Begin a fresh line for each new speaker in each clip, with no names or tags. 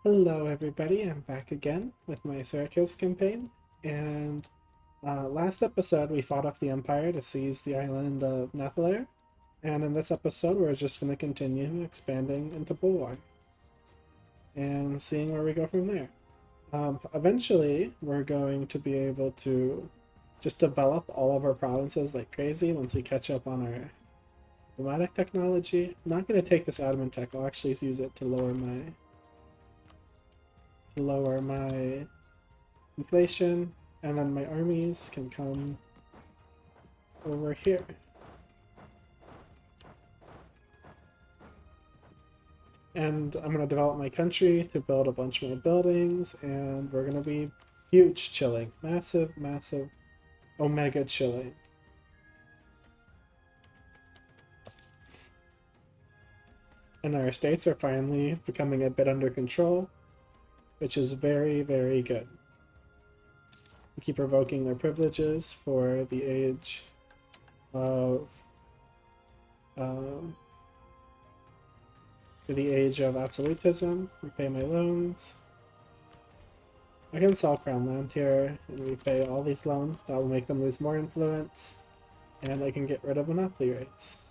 Hello everybody, I'm back again with my Syracuse campaign, and last episode we fought off the Empire to seize the island of Nethalir, and in this episode we're just going to continue expanding into Bulwark and seeing where we go from there. Eventually we're going to be able to just develop all of our provinces like crazy once we catch up on our diplomatic technology. I'm not going to take this admin tech, I'll actually use it to lower my inflation, and then my armies can come over here. And I'm going to develop my country to build a bunch more buildings, and we're going to be huge chilling. Massive, massive omega chilling. And our estates are finally becoming a bit under control, which is very, very good. We keep revoking their privileges for the age of absolutism. Repay my loans. I can sell crown land here and repay all these loans. That will make them lose more influence, and I can get rid of monopoly rates.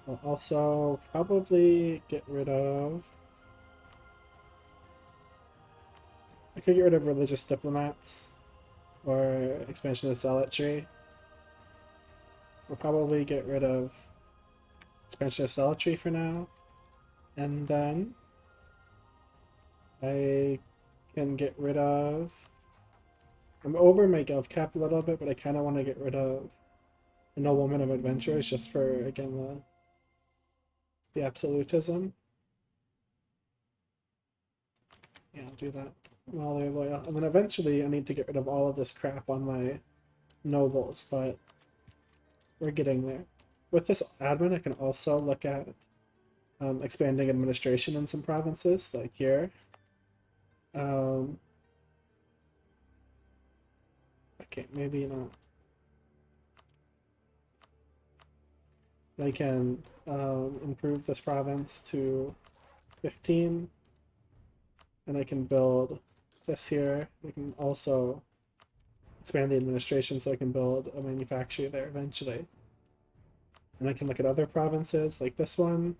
I'll also probably get rid of... I could get rid of religious diplomats or expansionist zealotry. We'll probably get rid of expansionist zealotry for now. And then I can get rid of... I'm over my gov cap a little bit, but I kind of want to get rid of a nobleman of adventurers just for, again, the absolutism. Yeah, I'll do that while they're loyal. And then eventually I need to get rid of all of this crap on my nobles, but we're getting there. With this admin, I can also look at expanding administration in some provinces, like here. Okay, maybe not. I can improve this province to 15, and I can build this here. We can also expand the administration so I can build a manufacturer there eventually. And I can look at other provinces like this one,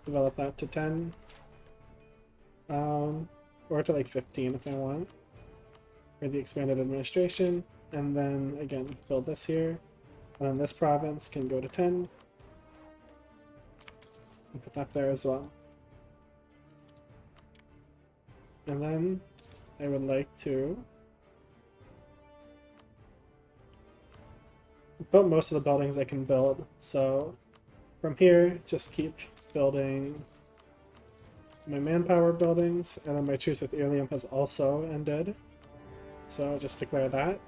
develop that to 10, or to like 15 if I want, for the expanded administration. And then again, build this here. And then this province can go to 10. And put that there as well. And then I would like to build most of the buildings I can build. So from here, just keep building my manpower buildings, and then my truce with Ilium has also ended. So just declare that.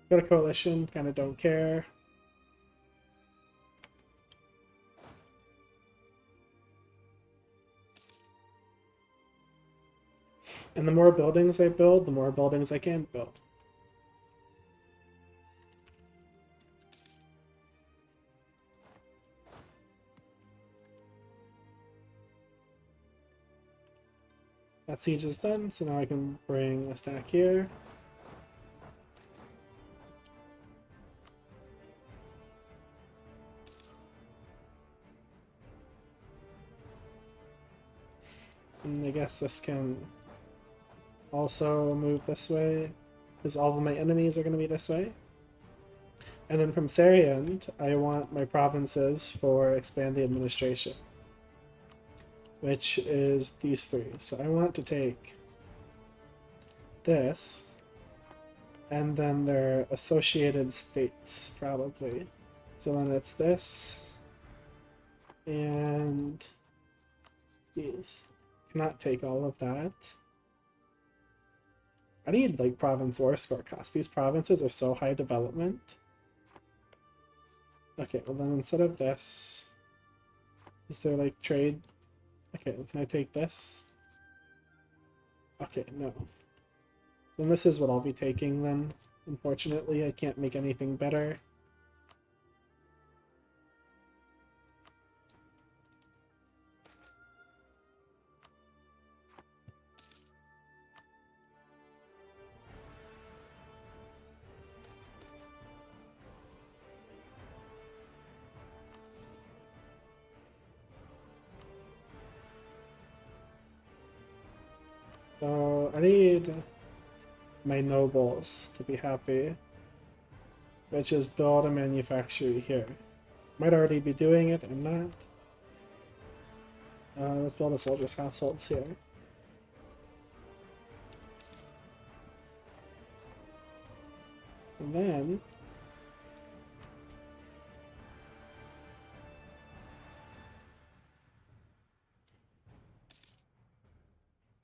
Go to coalition, kind of don't care. And the more buildings I build, the more buildings I can build. That siege is done, so now I can bring a stack here. And I guess this can also move this way, because all of my enemies are going to be this way. And then from Sariand, I want my provinces for expand the administration, which is these three. So I want to take this, and then their associated states, probably. So then it's this, and these. Cannot take all of that. I need, like, province war score cost. These provinces are so high development. Okay, well then instead of this, is there, like, trade? Okay, can I take this? Okay, no. Then this is what I'll be taking then. Unfortunately, I can't make anything better. So I need my nobles to be happy, which is build a manufactory here. Might already be doing it, I'm not. Let's build a soldier's households here. And then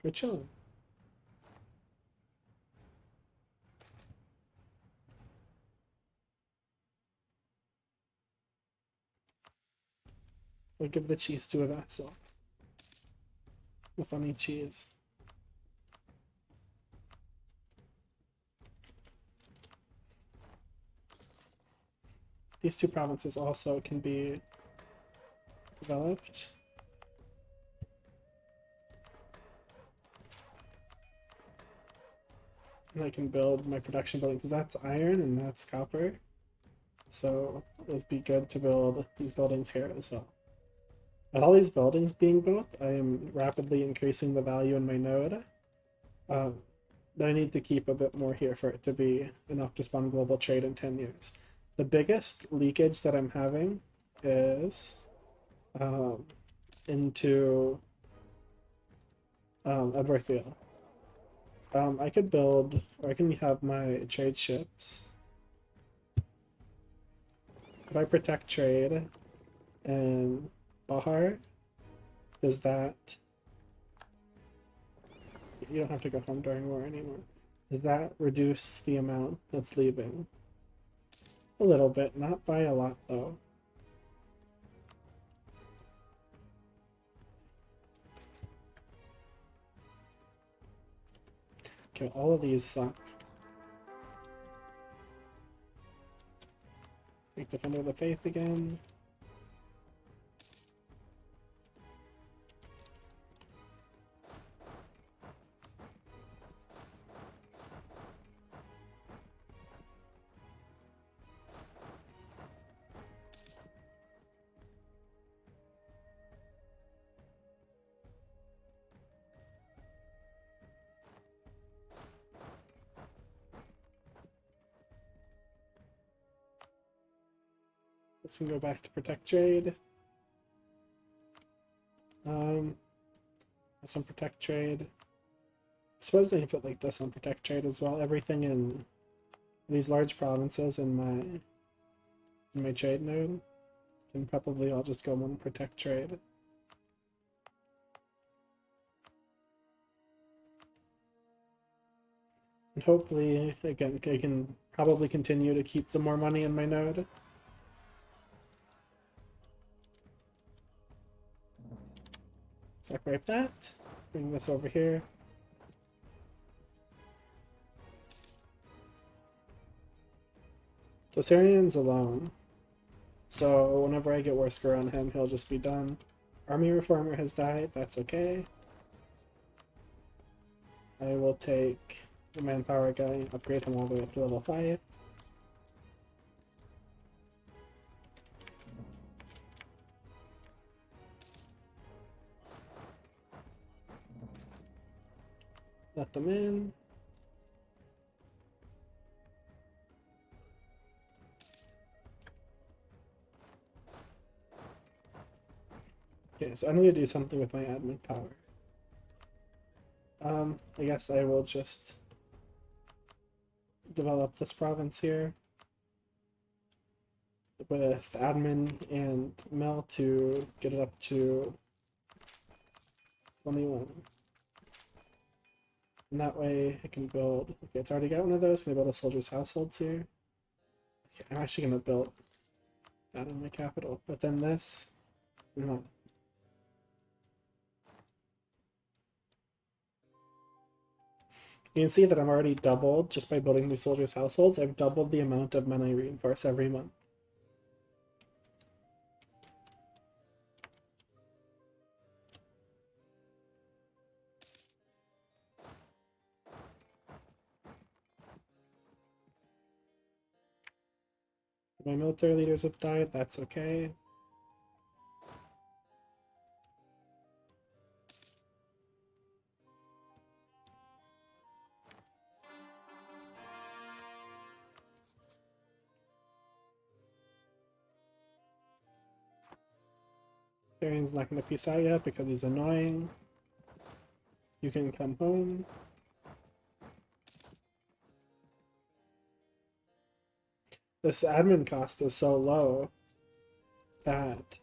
we're chilling. We'll give the cheese to a vassal. The funny cheese. These two provinces also can be developed. And I can build my production building because that's iron and that's copper. So it'd be good to build these buildings here as well. With all these buildings being built, I am rapidly increasing the value in my node. But I need to keep a bit more here for it to be enough to spawn global trade in 10 years. The biggest leakage that I'm having is into Re-Uyel. I could build, or I can have my trade ships. If I protect trade in Bahar, does that... You don't have to go home during war anymore. Does that reduce the amount that's leaving? A little bit, not by a lot though. Okay, all of these suck. Take Defender of the Faith again. This can go back to protect trade. This on protect trade. I suppose I can put like this on protect trade as well. Everything in these large provinces in my trade node can probably all just go on protect trade. And hopefully, again, I can probably continue to keep some more money in my node. Separate that. Bring this over here. So Syrian's alone. So whenever I get Worsker on him, he'll just be done. Army Reformer has died, that's okay. I will take the Manpower guy, upgrade him all the way up to level 5. Let them in. Okay, so I need to do something with my admin power. I guess I will just develop this province here with admin and mill to get it up to 21. And that way I can build, okay, it's already got one of those. Can I build a soldier's households here? Okay, I'm actually gonna build that in my capital, but then this, no. You can see that I'm already doubled just by building these soldiers' households. I've doubled the amount of men I reinforce every month. My military leaders have died, that's okay. Arian's not going to peace out yet because he's annoying. You can come home. This admin cost is so low that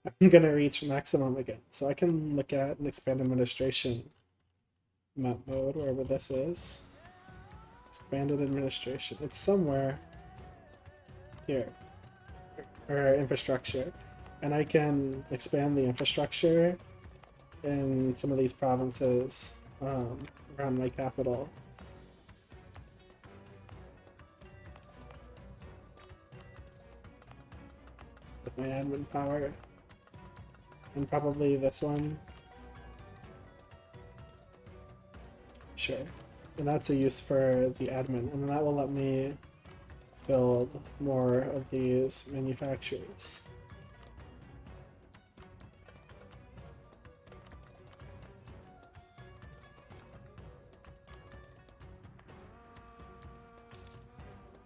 I'm going to reach maximum again. So I can look at and expand administration map mode, wherever this is. Expanded administration. It's somewhere here. Or infrastructure. And I can expand the infrastructure in some of these provinces around my capital. With my admin power. And probably this one. Sure. And that's a use for the admin. And that will let me build more of these manufacturers.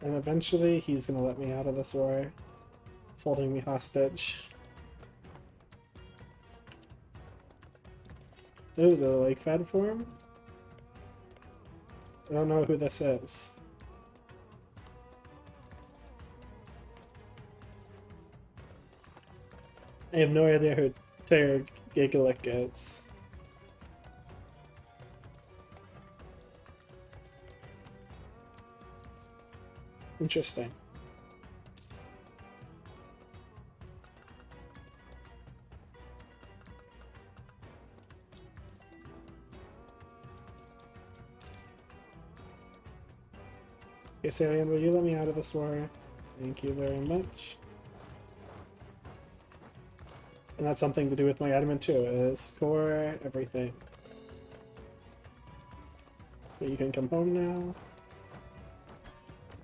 And eventually he's gonna let me out of this war. He's holding me hostage. Ooh, the like fed form? I don't know who this is. I have no idea who Terra Gigalic is. Interesting. Okay, Sarian, will you let me out of this war? Thank you very much. And that's something to do with my admin too, is core everything. But you can come home now.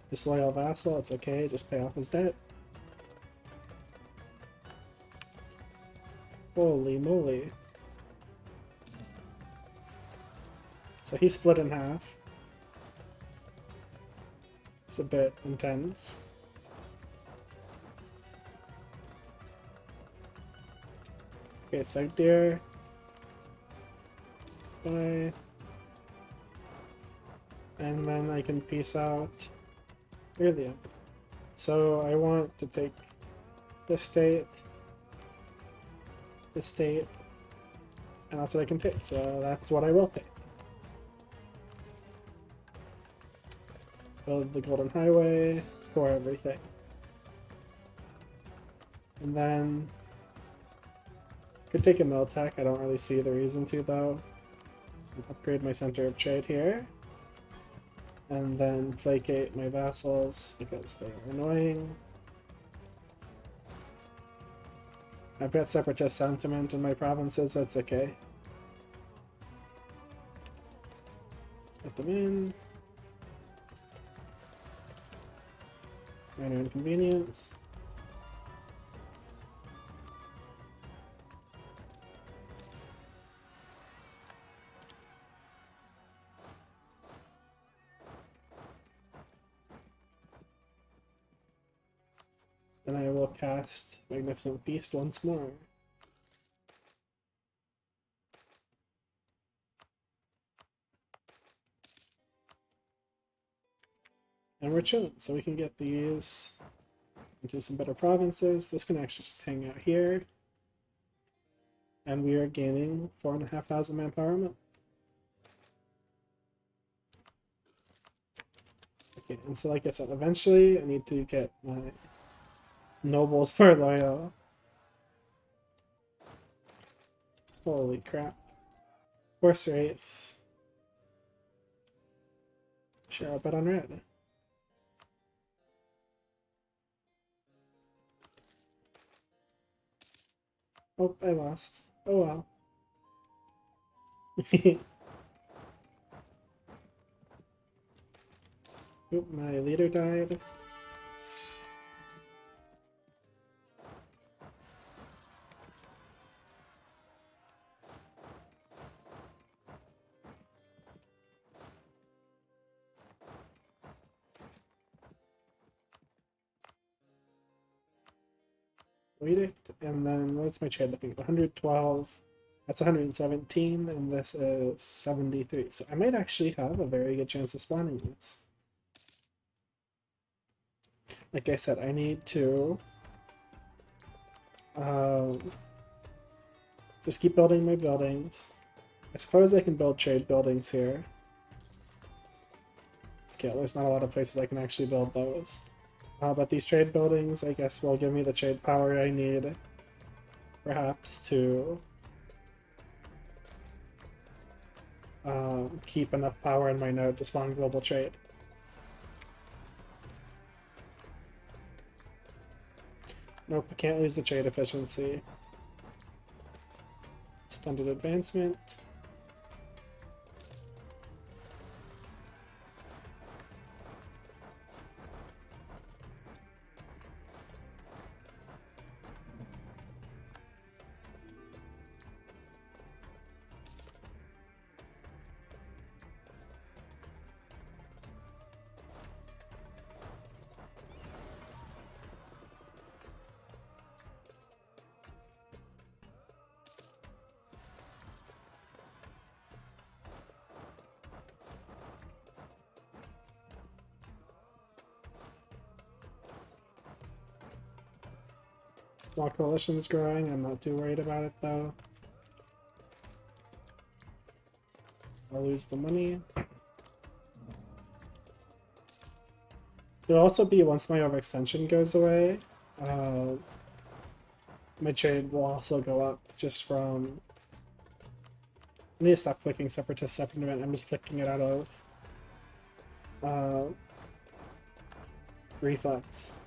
Disloyal vassal, it's okay, just pay off his debt. Holy moly. So he's split in half. It's a bit intense. Okay, Sag Deer. Bye. And then I can peace out earlier. So I want to take this state, and that's what I can take. So that's what I will take. Build the Golden Highway for everything. And then could take a mill tech. I don't really see the reason to though. Upgrade my center of trade here. And then placate my vassals because they are annoying. I've got separatist sentiment in my provinces, that's okay. Let them in. Minor inconvenience. Then I will cast Magnificent Feast once more. And we're chilling, so we can get these into some better provinces. This can actually just hang out here. And we are gaining 4,500 manpower a month. Okay, and so like I said, eventually I need to get my nobles more loyal. Holy crap. Horse race. Sure, I'll bet on red. Oh, I lost. Oh well. Oop, my leader died. Edict, and then what's my trade looking at? 112. That's 117, and this is 73. So I might actually have a very good chance of spawning this. Like I said, I need to just keep building my buildings. I suppose I can build trade buildings here. Okay, there's not a lot of places I can actually build those. But these trade buildings, I guess, will give me the trade power I need, perhaps, to keep enough power in my node to spawn global trade. Nope, I can't lose the trade efficiency. Splendid advancement. Small coalition's growing, I'm not too worried about it though. I'll lose the money. There'll also be, once my overextension goes away, my trade will also go up just from... I need to stop clicking Separatist Second Event, I'm just clicking it out of Reflex.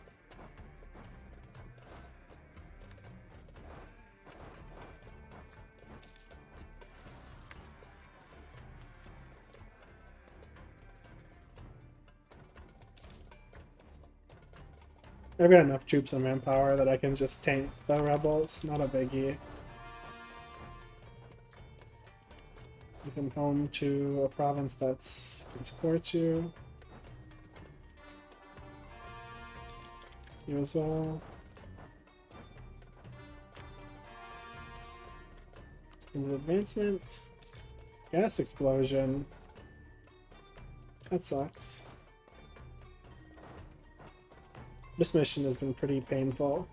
I've got enough troops and manpower that I can just tank the rebels, not a biggie. You can home to a province that can support you. You as well. Advancement. Gas explosion. That sucks. This mission has been pretty painful.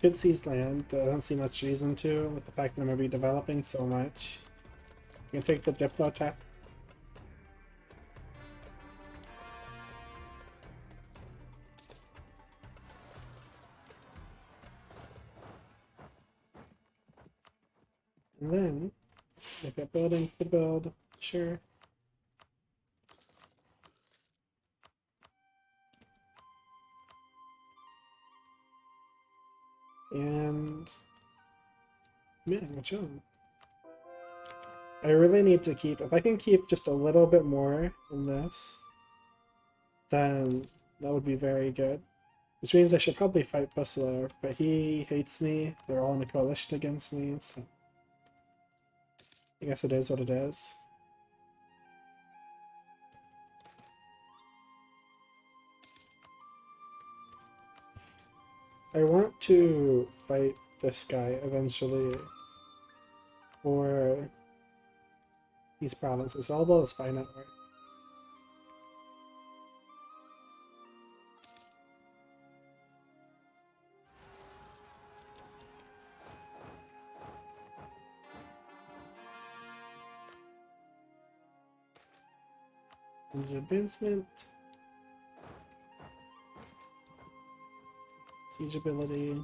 Could seize land, but I don't see much reason to, with the fact that I'm going to be developing so much. You can take the Diplo attack. And then, I've got buildings to build, sure. And... man, what's on? I really need to keep... if I can keep just a little bit more in this, then that would be very good. Which means I should probably fight Bussler, but he hates me. They're all in a coalition against me, so... I guess it is what it is. I want to fight this guy eventually for these provinces. All about a spy network. Advancement. Siege ability.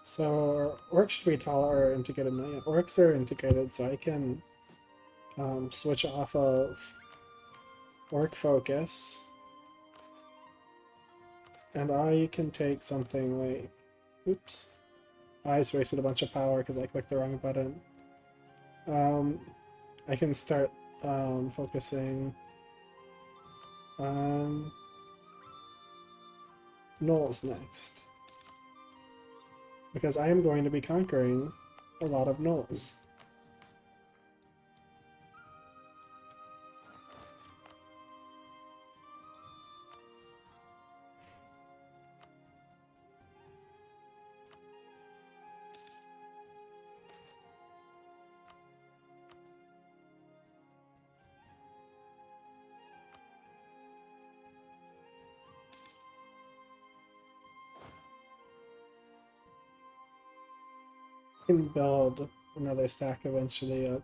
So orcs should be taller or integrated. No, yeah, orcs are integrated, so I can switch off of orc focus, and I can take something like, oops, I just wasted a bunch of power because I clicked the wrong button. I can start focusing on gnolls next, because I am going to be conquering a lot of gnolls. Can build another stack eventually of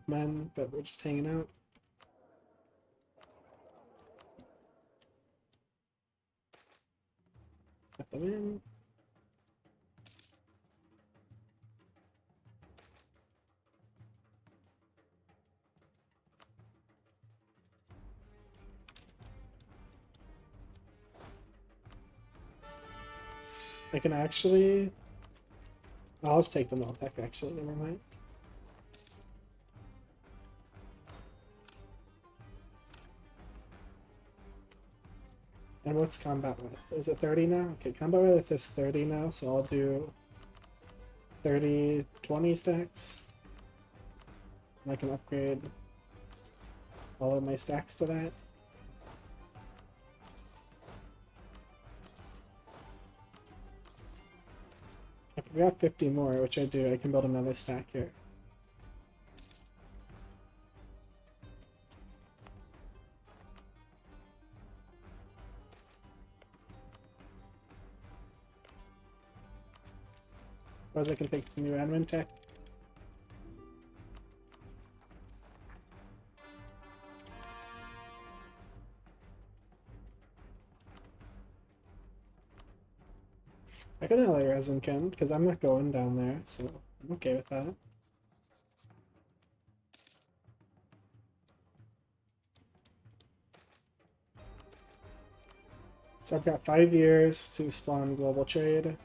men, but we're just hanging out. Put them in. I can actually... I'll just take the Meltec actually, never mind. And what's combat width? Is it 30 now? Okay, combat width is 30 now, so I'll do 30, 20 stacks. And I can upgrade all of my stacks to that. If we have 50 more, which I do, I can build another stack here. Suppose I can take the new admin tech. I can ally resin Ken, because I'm not going down there, so I'm okay with that. So I've got 5 years to spawn global trade.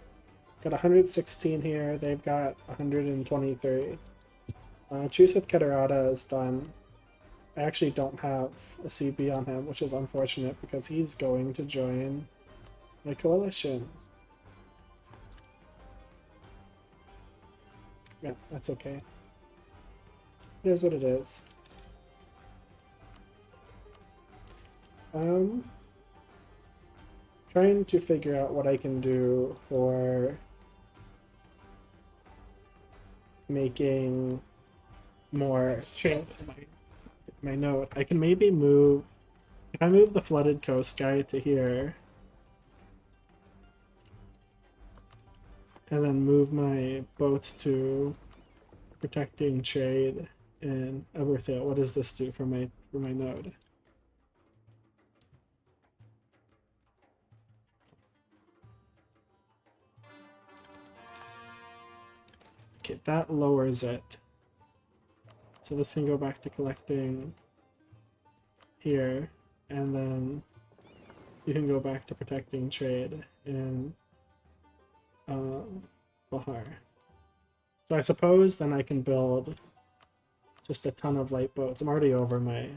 Got 116 here, they've got 123. Truce with Catarata is done. I actually don't have a CB on him, which is unfortunate because he's going to join my coalition. Yeah, that's okay. It is what it is. Trying to figure out what I can do for making more trade my note. I can maybe move, if I move the flooded coast guy to here, and then move my boats to protecting trade and Eberthiel. What does this do for my node? Okay, that lowers it. So this can go back to collecting here, and then you can go back to protecting trade in Bahar. So I suppose then I can build just a ton of light boats. I'm already over my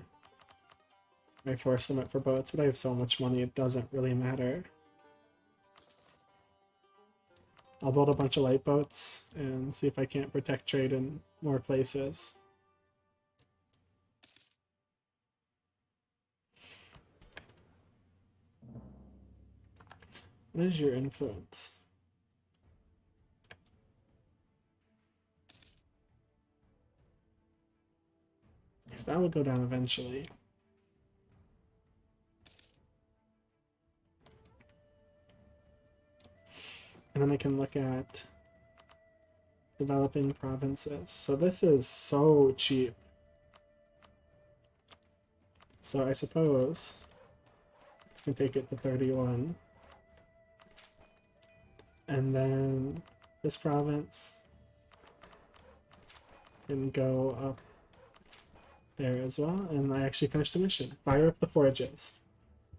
force limit for boats, but I have so much money it doesn't really matter. I'll build a bunch of light boats and see if I can't protect trade in more places. What is your influence? Because that will go down eventually. And then I can look at developing provinces. So this is so cheap. So I suppose I can take it to 31. And then this province can go up there as well. And I actually finished a mission. Fire up the forges.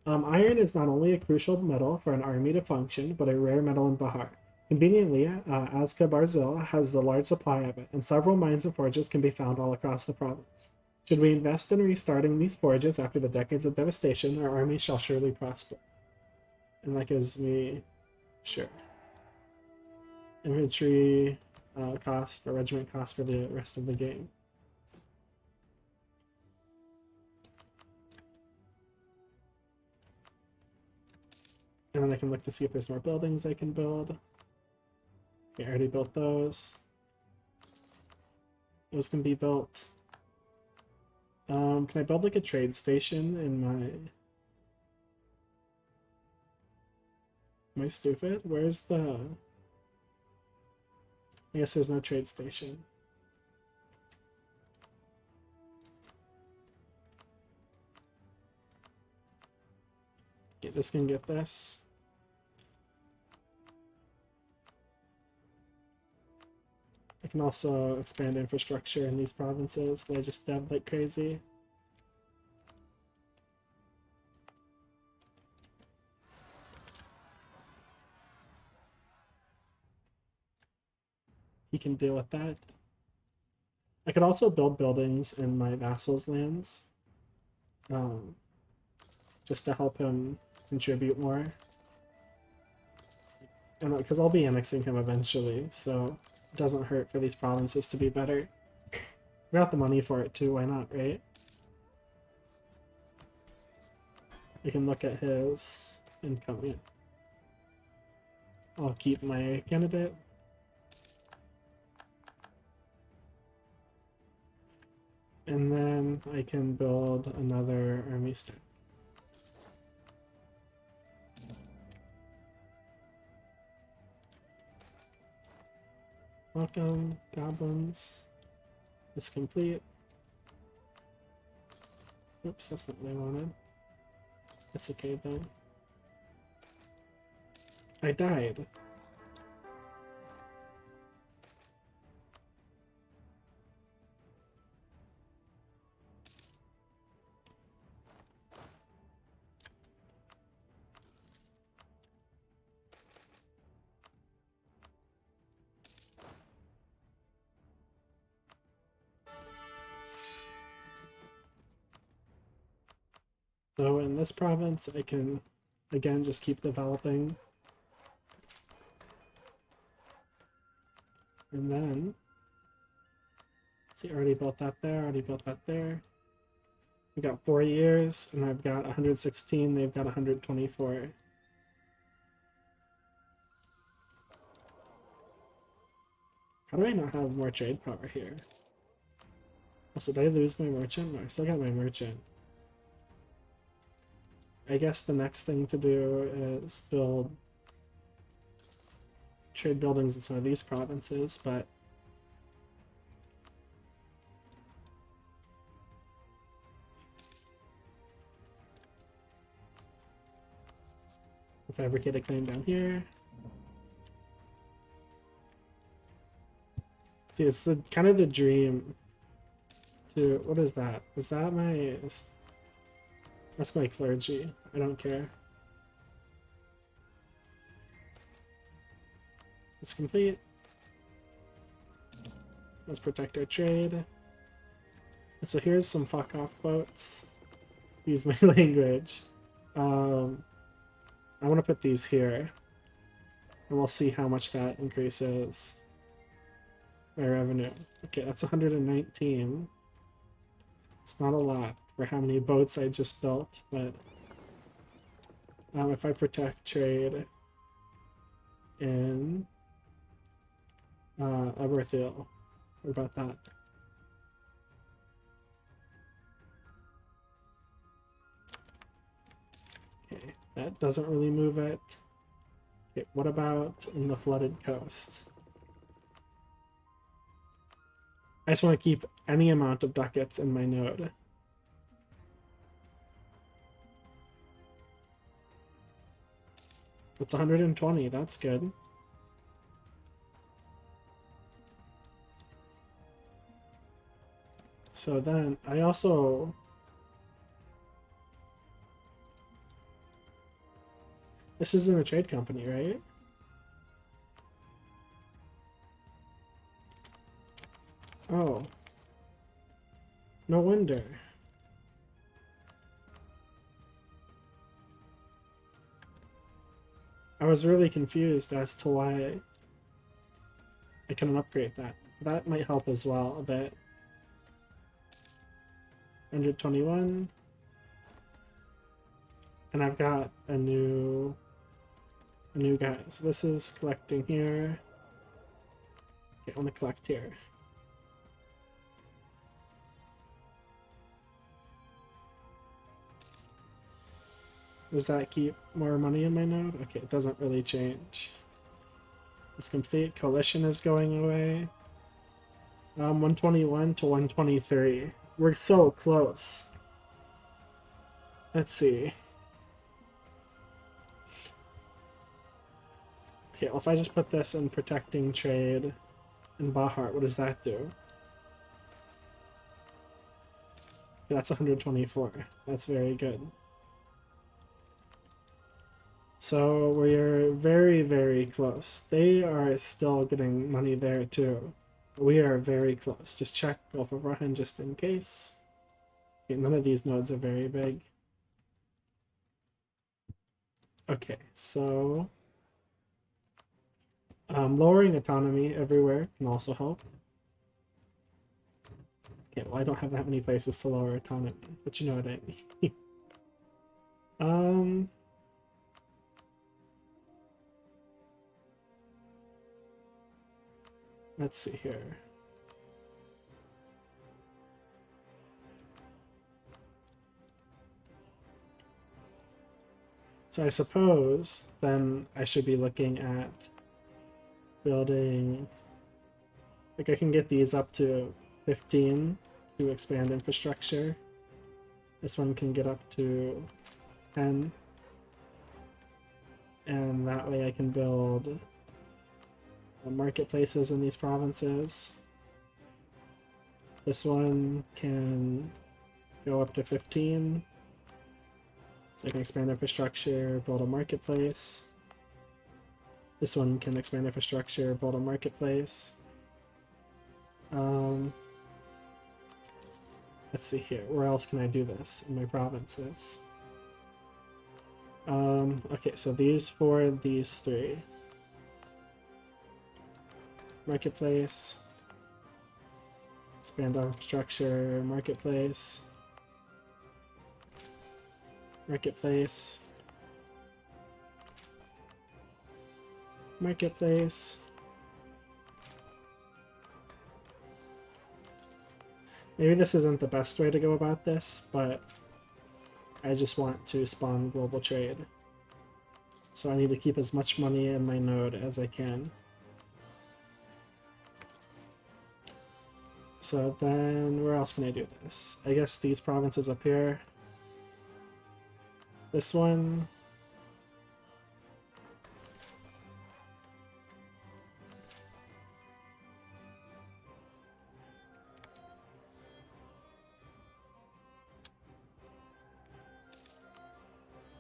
Iron is not only a crucial metal for an army to function, but a rare metal in Bahar. Conveniently, Azka Barzil has the large supply of it, and several mines and forges can be found all across the province. Should we invest in restarting these forges after the decades of devastation, our army shall surely prosper. And that gives me... sure. Infantry cost, or regiment cost for the rest of the game. And then I can look to see if there's more buildings I can build. Okay, I already built those. Those can be built. Can I build like a trade station in my... Am I stupid? Where's the... I guess there's no trade station. Okay, this can get this. I can also expand infrastructure in these provinces that I just dev like crazy. He can deal with that. I could also build buildings in my vassals' lands, just to help him contribute more. And because I'll be annexing him eventually, so it doesn't hurt for these provinces to be better. We got the money for it too, why not, right? We can look at his income. Yeah. I'll keep my candidate. And then I can build another army stack. Welcome, goblins. It's complete. Oops, that's not what I wanted. It's okay though. I died. So in this province, I can, again, just keep developing. And then, see, I already built that there, already built that there. We got 4 years, and I've got 116, they've got 124. How do I not have more trade power here? Also, did I lose my merchant? No, I still got my merchant. I guess the next thing to do is build trade buildings in some of these provinces, but we'll fabricate a claim down here. See, it's the kind of the dream to... What is that? Is that my... That's my clergy. I don't care. It's complete. Let's protect our trade. And so here's some fuck off quotes. Use my language. I want to put these here. And we'll see how much that increases my revenue. Okay, that's 119. It's not a lot for how many boats I just built, but if I protect trade in Eberthiel, what about that? Okay, that doesn't really move it. Okay, what about in the flooded coast? I just want to keep any amount of ducats in my node. It's 120, that's good. So then I also... This isn't a trade company, right? Oh. No wonder. I was really confused as to why I couldn't upgrade that. That might help as well a bit. 121. And I've got a new guy. So this is collecting here. Okay, I want to collect here. Does that keep more money in my node? Okay, it doesn't really change. It's complete. Coalition is going away. 121 to 123. We're so close. Let's see. Okay, well, if I just put this in protecting trade in Bahar, what does that do? Okay, that's 124. That's very good. So we're very, very close. They are still getting money there too. We are very close. Just check Gulf of Rahan just in case. Okay, none of these nodes are very big. Okay, so lowering autonomy everywhere can also help. Okay, well, I don't have that many places to lower autonomy, but you know what I mean. Let's see here. So I suppose then I should be looking at building, like I can get these up to 15 to expand infrastructure. This one can get up to 10. And that way I can build marketplaces in these provinces. This one can go up to 15. So I can expand infrastructure, build a marketplace. This one can expand infrastructure, build a marketplace. Let's see here. Where else can I do this in my provinces? Okay, so these four, these three. Marketplace. Expand infrastructure, marketplace. Marketplace. Marketplace. Maybe this isn't the best way to go about this, but I just want to spawn global trade. So I need to keep as much money in my node as I can. So then, where else can I do this? I guess these provinces up here. This one.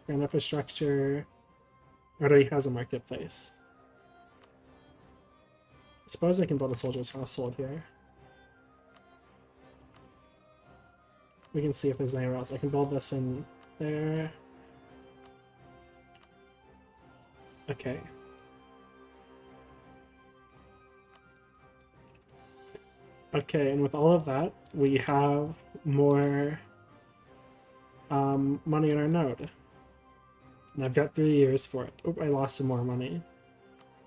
Grand infrastructure already has a marketplace. I suppose I can build a soldier's household here. We can see if there's anywhere else. I can build this in there. Okay. Okay, and with all of that, we have more money in our node. And I've got 3 years for it. Oh, I lost some more money.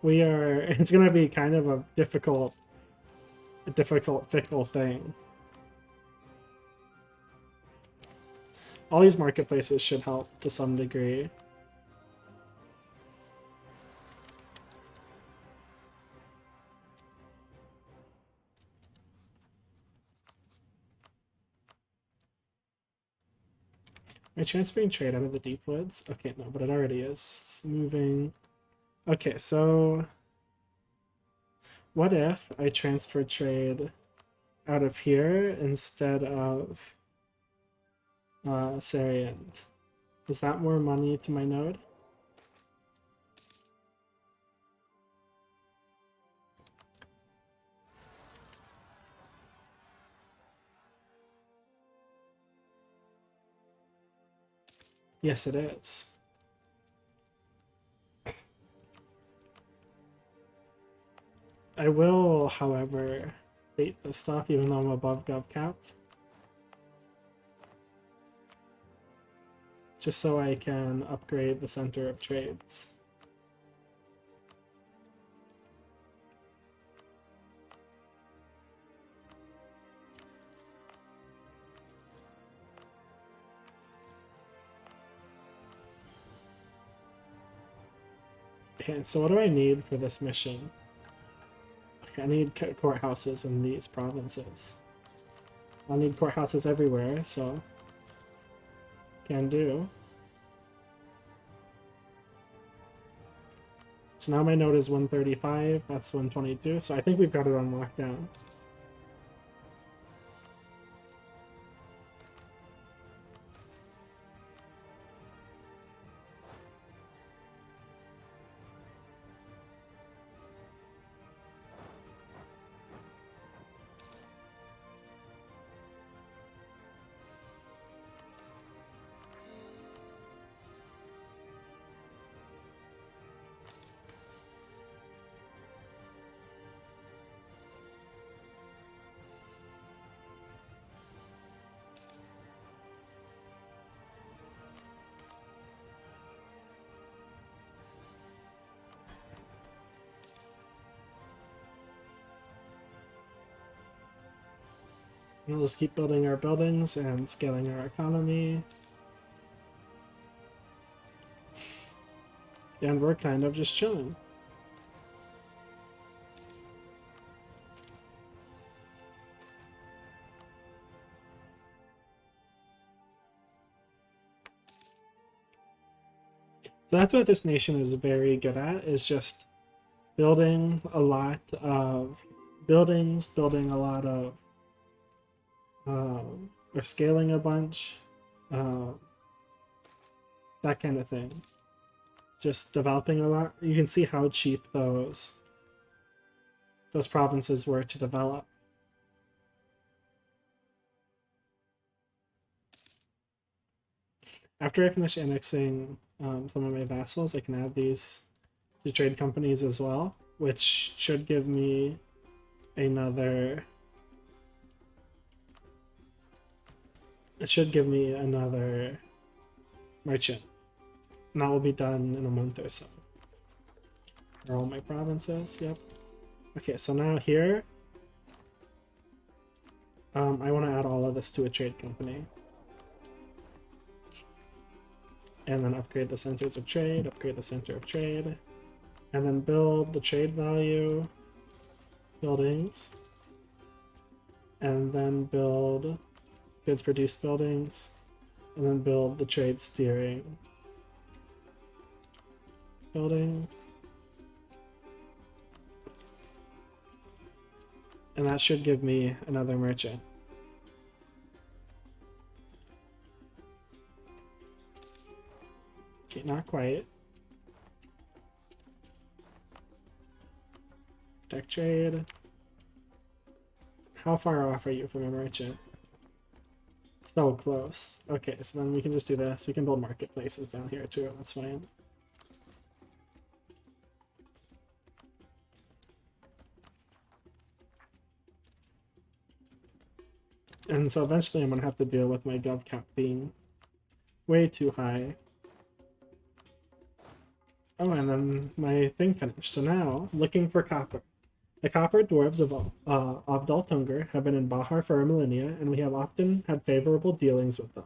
We are... It's going to be kind of a difficult, fickle thing. All these marketplaces should help to some degree. Am I transferring trade out of the deep woods? Okay, no, but it already is moving. Okay, so what if I transfer trade out of here instead of Sariand? Is that more money to my node? Yes, it is. I will, however, state this stuff even though I'm above gov cap. Just so I can upgrade the center of trades. Okay, so what do I need for this mission? Okay, I need courthouses in these provinces. I'll need courthouses everywhere, so can do. So now my node is 135, that's 122, so I think we've got it on lockdown. We'll just keep building our buildings and scaling our economy. And we're kind of just chilling. So that's what this nation is very good at, is just building a lot of buildings, building a lot of or scaling a bunch, that kind of thing. Just developing a lot. You can see how cheap those provinces were to develop. After I finish annexing some of my vassals, I can add these to trade companies as well, which should give me another. It should give me another merchant. And that will be done in a month or so. Are all my provinces? Yep. Okay, so now here, I want to add all of this to a trade company. And then upgrade the centers of trade, upgrade the center of trade, and then build the trade value buildings, and then build goods produced buildings, and then build the trade steering building. And that should give me another merchant. Okay, not quite. Tech trade. How far off are you from a merchant? So close. Okay, so then we can just do this. We can build marketplaces down here too. That's fine. And so eventually I'm going to have to deal with my gov cap being way too high. Oh, and then my thing finished. So now, looking for copper. The copper dwarves of Avdaltungar have been in Bahar for a millennia, and we have often had favorable dealings with them.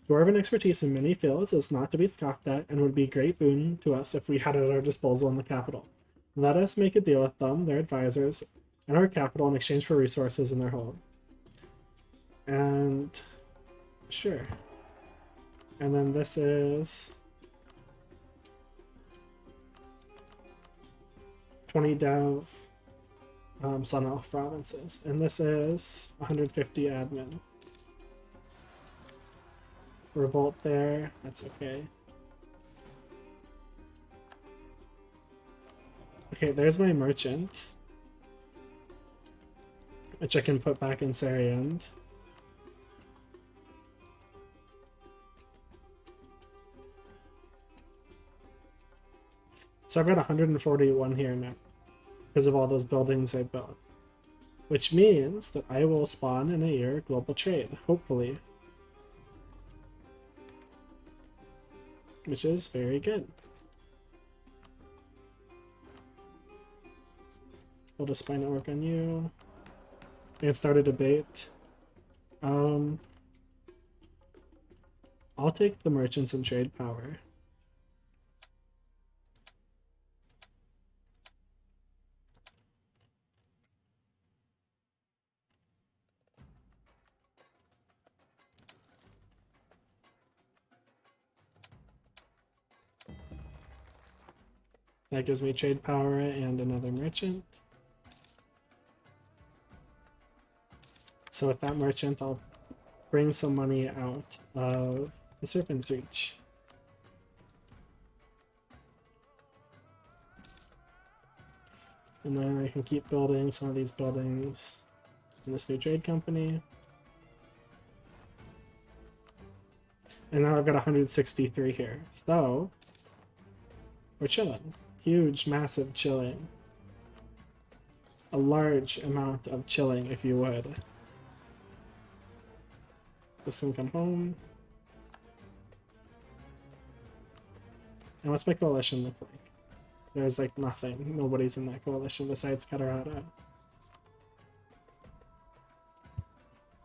Dwarven expertise in many fields is not to be scoffed at, and would be a great boon to us if we had it at our disposal in the capital. Let us make a deal with them, their advisors, and our capital in exchange for resources in their hold. And sure. And then this is 20 dev Sun Elf provinces. And this is 150 admin. Revolt there, that's okay. Okay, there's my merchant, which I can put back in Sariand. So I've got 141 here now because of all those buildings I built, which means that I will spawn in a year global trade, hopefully, which is very good. We'll just spy network on you. I can start a debate. I'll take the merchants and trade power. That gives me trade power and another merchant. So with that merchant, I'll bring some money out of the Serpent's Reach. And then I can keep building some of these buildings in this new trade company. And now I've got 163 here. So we're chilling. Huge, massive chilling. A large amount of chilling, if you would. This can come home. And what's my coalition look like? There's like nothing. Nobody's in that coalition besides Catarata.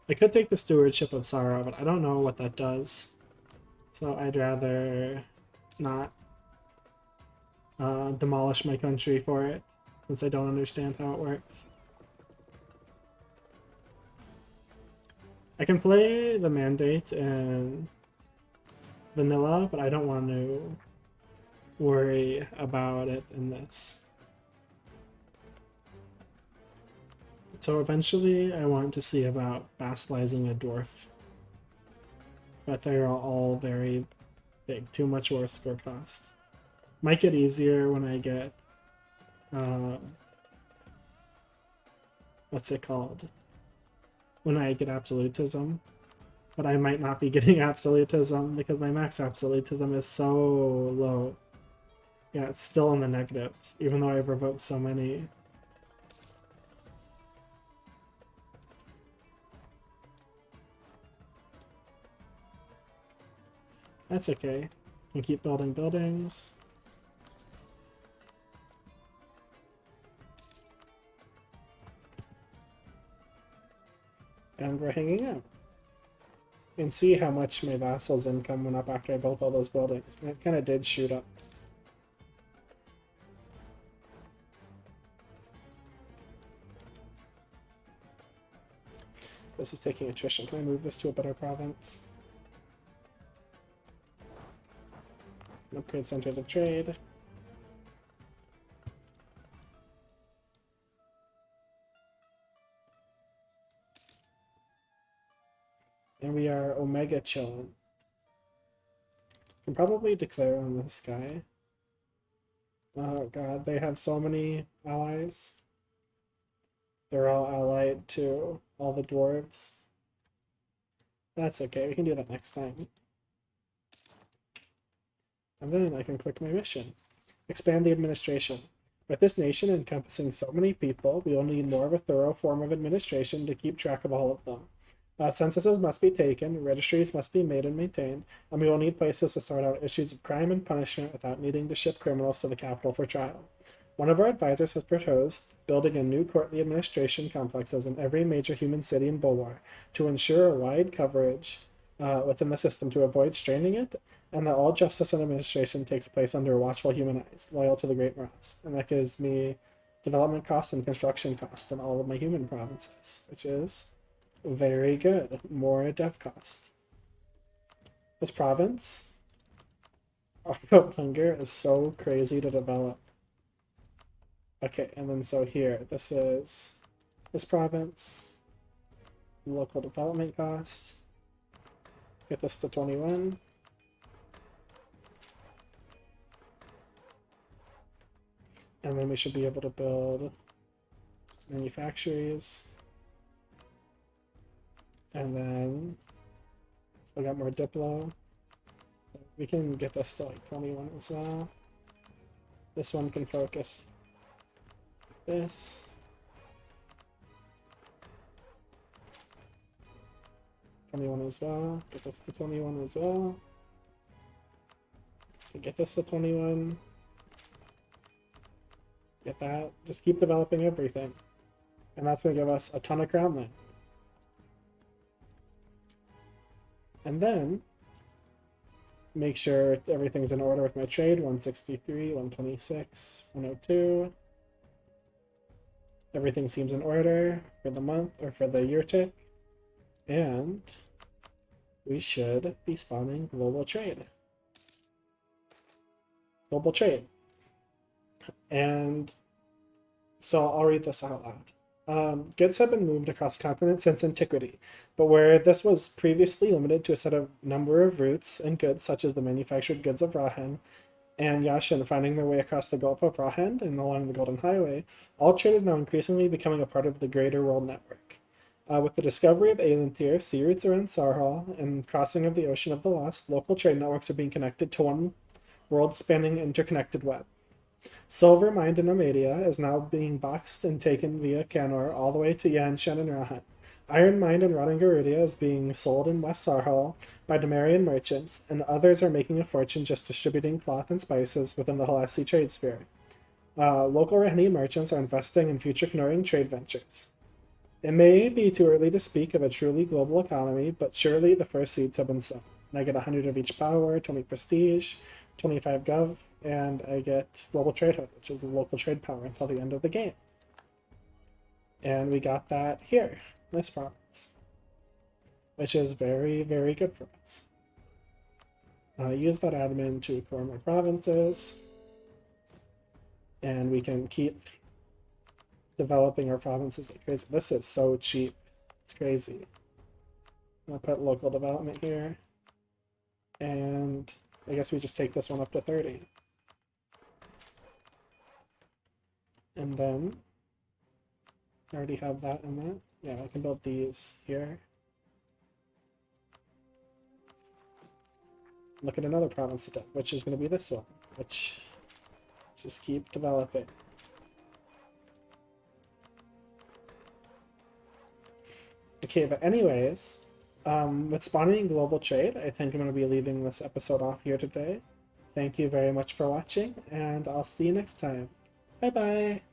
I could take the stewardship of Sorrow, but I don't know what that does. So I'd rather not demolish my country for it, since I don't understand how it works. I can play the mandate in vanilla, but I don't want to worry about it in this. So eventually I want to see about vassalizing a dwarf. But they're all very big, too much war score cost. Might get easier when I get what's it called? When I get absolutism. But I might not be getting absolutism because my max absolutism is so low. Yeah, it's still in the negatives, even though I've revoked so many. That's okay. I can keep building buildings. And we're hanging out. You can see how much my vassal's income went up after I built all those buildings. And it kind of did shoot up. This is taking attrition. Can I move this to a better province? Upgrade centers of trade. And we are Omega chillin'. Can probably declare on this guy. Oh god, they have so many allies. They're all allied to all the dwarves. That's okay, we can do that next time. And then I can click my mission. Expand the administration. With this nation encompassing so many people, we will need more of a thorough form of administration to keep track of all of them. Censuses must be taken, registries must be made and maintained, and we will need places to sort out issues of crime and punishment without needing to ship criminals to the capital for trial. One of our advisors has proposed building a new courtly administration complexes in every major human city in Bulwar to ensure a wide coverage within the system to avoid straining it, and that all justice and administration takes place under watchful human eyes, loyal to the Great Morass. And that gives me development cost and construction cost in all of my human provinces, which is very good. More dev cost. This province, October hunger is so crazy to develop. Okay, and then so here, this is this province, local development cost. Get this to 21. And then we should be able to build manufactories. And then still got more Diplo. So we can get this to like 21 as well. This one can focus this. '21 as well. Get this to 21 as well. Get this to 21. Get that. Just keep developing everything. And that's going to give us a ton of crown land. And then make sure everything's in order with my trade. 163, 126, 102. Everything seems in order for the month or for the year tick. And we should be spawning global trade. Global trade. And so I'll read this out loud. Goods have been moved across continents since antiquity, but where this was previously limited to a set of number of routes and goods, such as the manufactured goods of Rahan and Yashin finding their way across the Gulf of Rahan and along the Golden Highway, all trade is now increasingly becoming a part of the greater world network. With the discovery of Elantir, sea routes around Sarhal, and crossing of the Ocean of the Lost, local trade networks are being connected to one world-spanning interconnected web. Silver mined in Amadia is now being boxed and taken via Canor all the way to Yanshan and Rahan. Iron mined in Ranangarudia is being sold in West Sarhal by Demarian merchants, and others are making a fortune just distributing cloth and spices within the Halasi trade sphere. Local Rahani merchants are investing in future Canorian trade ventures. It may be too early to speak of a truly global economy, but surely the first seeds have been sown. And I get 100 of each power, 20 prestige, 25 gov, and I get global trade hub, which is the local trade power until the end of the game. And we got that here, this province, which is very, very good for us. Use that admin to core more provinces, and we can keep developing our provinces like crazy. This is so cheap. It's crazy. I'll put local development here. And I guess we just take this one up to 30. And then I already have that in that. Yeah, I can build these here. Look at another province, which is going to be this one, which just keep developing. Okay, but anyways, with spawning global trade, I think I'm going to be leaving this episode off here today. Thank you very much for watching, and I'll see you next time. Bye-bye!